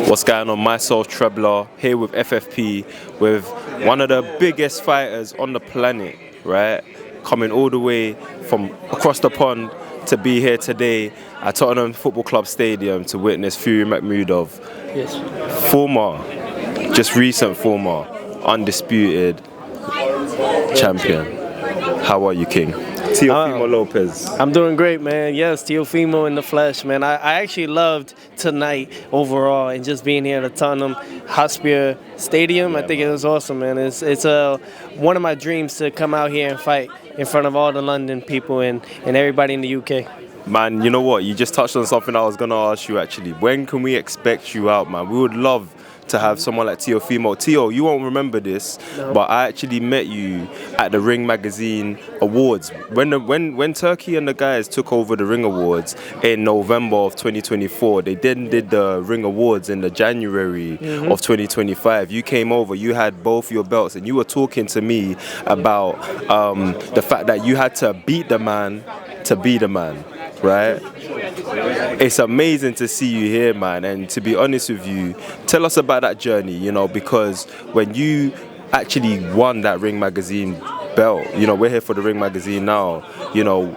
What's going on? Myself, Trebler, here with FFP, with one of the biggest fighters on the planet, right? Coming all the way from across the pond to be here today at Tottenham Football Club Stadium to witness Fury Makhmudov. Yes. Recent former, undisputed champion. How are you, King? Teofimo Lopez. I'm doing great, man. Yes, Teofimo in the flesh, man. I actually loved tonight overall and just being here at Tottenham Hotspur Stadium. I think it was awesome, man. It's one of my dreams to come out here and fight in front of all the London people and everybody in the UK. Man, you know what? You just touched on something I was going to ask you, actually. When can we expect you out, man? We would love to have someone like Teofimo. Teo, you won't remember this, but I actually met you at the Ring Magazine Awards. When Turkey and the guys took over the Ring Awards in November of 2024, they then did the Ring Awards in the January of 2025. You came over, you had both your belts, and you were talking to me about the fact that you had to beat the man to be the man, right? It's amazing to see you here, man, and to be honest with you, tell us about that journey, you know, because when you actually won that Ring Magazine belt, you know, we're here for the Ring Magazine now, you know,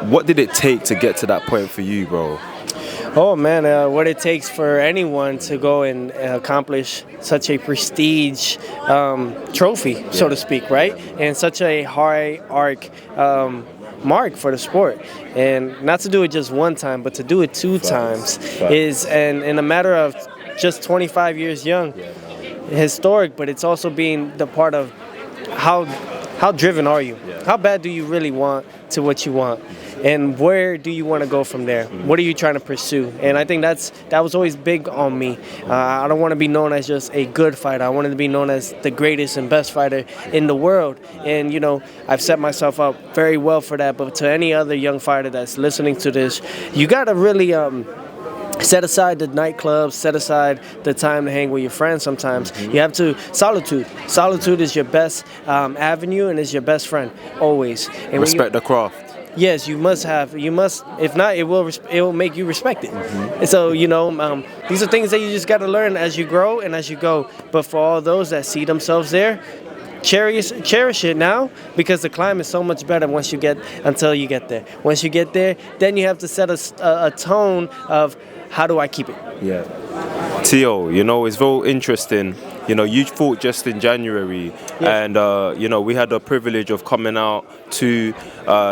what did it take to get to that point for you, bro? Oh, man, what it takes for anyone to go and accomplish such a prestige trophy, so to speak, right? And such a high arc mark for the sport, and not to do it just one time but to do it two times is, and in a matter of just 25 years young, historic. But it's also being the part of how driven are you, how bad do you really want to what you want, and where do you want to go from there? What are you trying to pursue? And I think that was always big on me. I don't want to be known as just a good fighter. I wanted to be known as the greatest and best fighter in the world. And, you know, I've set myself up very well for that. But to any other young fighter that's listening to this, you got to really set aside the nightclubs, set aside the time to hang with your friends sometimes. You have to, solitude. Solitude is your best avenue and is your best friend, always. And respect the craft. Yes, you must. If not, it will make you respect it. And so, you know, these are things that you just got to learn as you grow and as you go. But for all those that see themselves there, cherish it now, because the climb is so much better until you get there. Once you get there, then you have to set a tone of how do I keep it. Yeah. Teo, you know, it's very interesting. You know, you fought just in January, and you know, we had the privilege of coming out to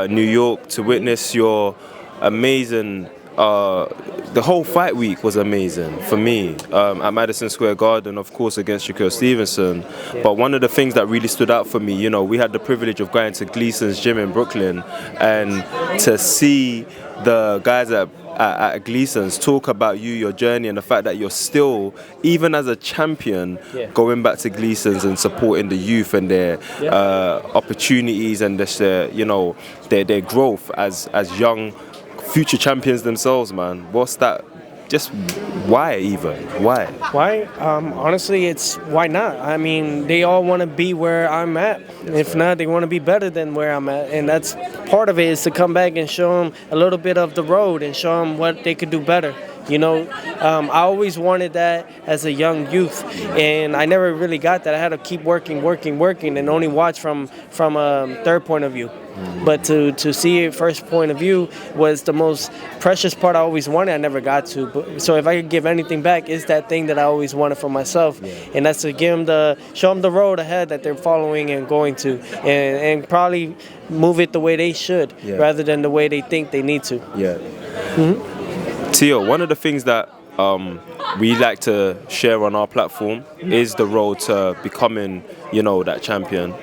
New York to witness your amazing. The whole fight week was amazing for me at Madison Square Garden, of course, against Shakur Stevenson. But one of the things that really stood out for me, you know, we had the privilege of going to Gleason's gym in Brooklyn, and to see the guys at Gleason's talk about you, your journey, and the fact that you're still, even as a champion, going back to Gleason's and supporting the youth and their opportunities and their growth as young future champions themselves, man. What's that? Just why even? Why? Why? Honestly, it's why not? I mean, they all want to be where I'm at. If not, they want to be better than where I'm at. And that's part of it, is to come back and show them a little bit of the road and show them what they could do better. You know, I always wanted that as a young youth, and I never really got that. I had to keep working, and only watch from a third point of view. But to see it first point of view was the most precious part I always wanted. I never got to. But, so if I could give anything back, it's that thing that I always wanted for myself, and that's to show them the road ahead that they're following and going to, and probably move it the way they should, rather than the way they think they need to. Teo, one of the things that we like to share on our platform is the road to becoming, you know, that champion.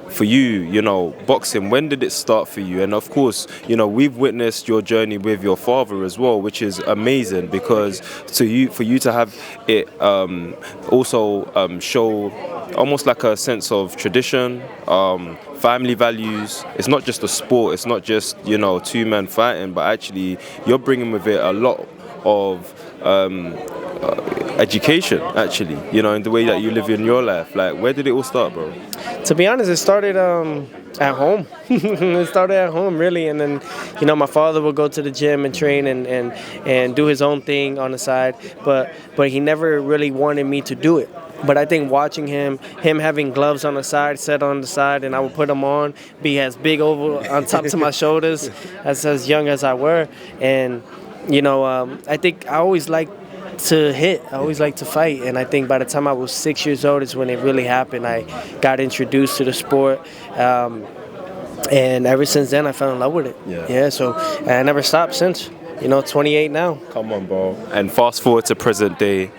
For you, you know, boxing, when did it start for you? And of course, you know, we've witnessed your journey with your father as well, which is amazing, because for you to have it also show almost like a sense of tradition, family values. It's not just a sport, it's not just, you know, two men fighting, but actually you're bringing with it a lot of education, actually, you know, in the way that you live in your life. Like, where did it all start, bro? To be honest, it started At home. It started at home, really, and then, my father would go to the gym and train and do his own thing on the side, but he never really wanted me to do it. But I think watching him having gloves on the side, set on the side, and I would put them on, be as big over on top to my shoulders as young as I were, and I think I always liked to hit. I always like to fight, and I think by the time I was 6 years old is when it really happened. I got introduced to the sport, and ever since then I fell in love with it. Yeah. So I never stopped since. 28 now. Come on, bro. And fast forward to present day,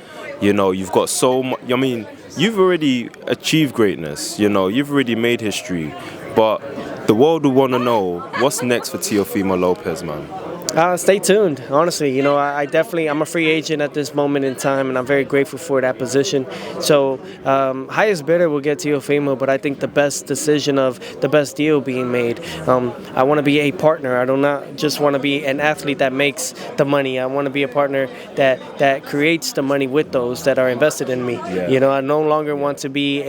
you've got so much. I mean, you've already achieved greatness. You've already made history, but the world will want to know what's next for Teofimo Lopez, man. Stay tuned. Honestly, I'm a free agent at this moment in time, and I'm very grateful for that position. So, highest bidder will get Teofimo, but I think the best decision of the best deal being made. I want to be a partner. I do not just want to be an athlete that makes the money. I want to be a partner that creates the money with those that are invested in me. Yeah. I no longer want to be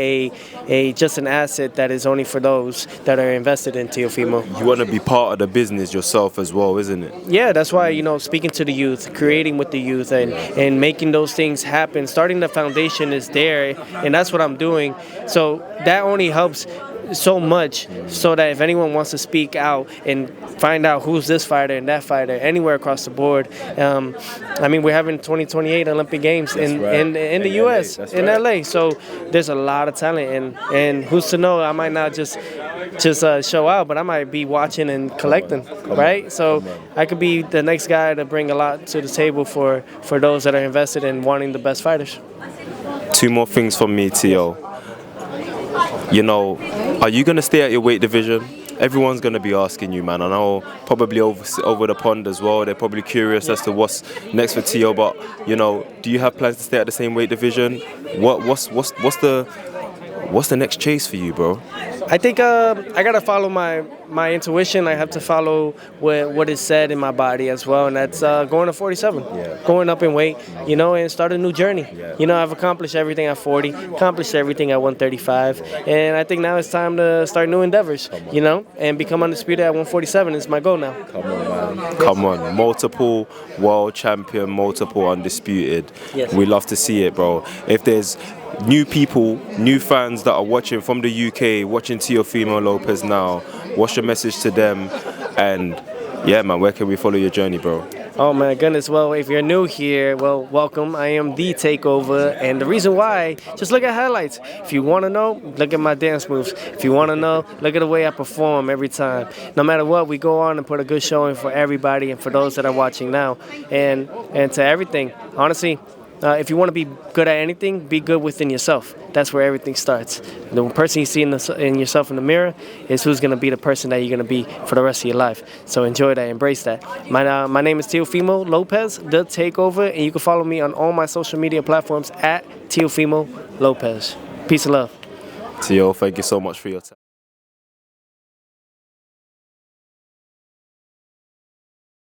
a just an asset that is only for those that are invested in Teofimo. You want to be part of the business yourself as well, isn't it? Yeah, that's why, speaking to the youth, creating with the youth, and making those things happen, starting the foundation is there, and that's what I'm doing. So that only helps so much, so that if anyone wants to speak out and find out who's this fighter and that fighter anywhere across the board, we're having 2028 Olympic Games in the U.S., in LA. So there's a lot of talent, and who's to know, I might not just show out, but I might be watching and collecting, right? So I could be the next guy to bring a lot to the table for those that are invested in wanting the best fighters. Two more things from me, Teo. Are you going to stay at your weight division? Everyone's going to be asking you, man. I know probably over the pond as well. They're probably curious as to what's next for Teo. But, do you have plans to stay at the same weight division? What's the next chase for you, bro? I think I gotta follow my intuition. I have to follow what is said in my body as well, and that's going to 47, going up in weight, and start a new journey. I've accomplished everything at 40, accomplished everything at 135, and I think now it's time to start new endeavors, and become undisputed at 147 is my goal now. Come on, man. Come on. Multiple world champion, multiple undisputed. Yes. We love to see it, bro. If there's new people, new fans that are watching from the UK, watching Teofimo Lopez now, what's your message to them? And yeah, man, where can we follow your journey, bro? Oh my goodness, well, if you're new here, well, welcome. I am The Takeover, and the reason why, just look at highlights. If you want to know, look at my dance moves. If you want to know, look at the way I perform every time. No matter what, we go on and put a good showing for everybody and for those that are watching now, and to everything. Honestly, if you want to be good at anything, be good within yourself. That's where everything starts. The person you see in yourself in the mirror is who's going to be the person that you're going to be for the rest of your life. So enjoy that, embrace that. My name is Teofimo Lopez, The Takeover, and you can follow me on all my social media platforms at Teofimo Lopez. Peace and love. Teo, thank you so much for your time.